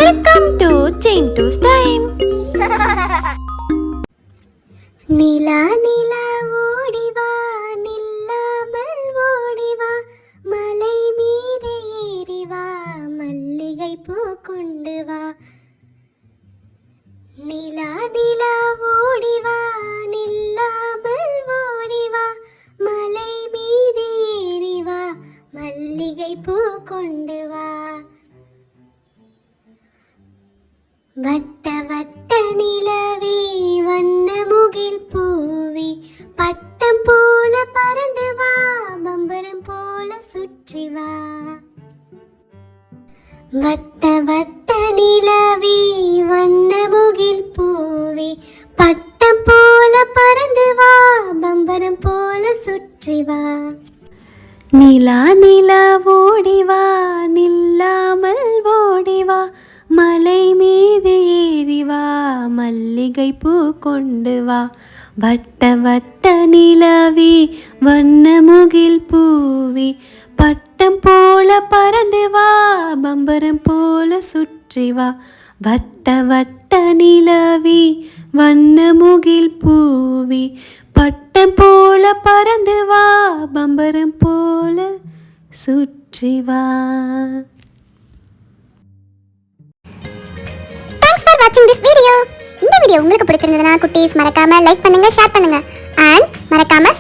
Welcome to Chintu's Time. நிலா நிலா ஓடிவா நில்லாமல் ஓடிவா மலை மீது ஏறிவா மல்லிகை பூ கொண்டு வா. நிலா நிலா ஓடிவா நில்லாமல் ஓடிவா மலை மீது ஏறிவா மல்லிகை பூ கொண்டு வா. வட்ட வட்ட நிலவே வண்ண முகில் பூவி பட்டம் போல பறந்து வா பம்பரம் போல சுற்றி வா. வட்ட வட்ட நிலவே வண்ண முகில் பூவி பட்டம் போல பறந்து வா பம்பரம் போல சுற்றி வா. நிலா நிலா ஓடிவா நில்லாமல் ஓடிவா மலை மீது ஏறிவா மல்லிகை பூ கொண்டு வா. வட்ட வட்ட நிலவி வண்ண முகில் பூவி பட்டம் போல பறந்து வா பம்பரம் போல சுற்றி வா. வட்ட வட்ட நிலவி வண்ண முகில் பூவி பட்டம் போல பறந்து வா பம்பரம் போல சுற்றி வா. Thanks for watching this video. இந்த வீடியோ உங்களுக்கு பிடிச்சிருந்ததுன்னா குட்டீஸ் மறக்காம லைக் பண்ணுங்க, ஷேர் பண்ணுங்க and மறக்காம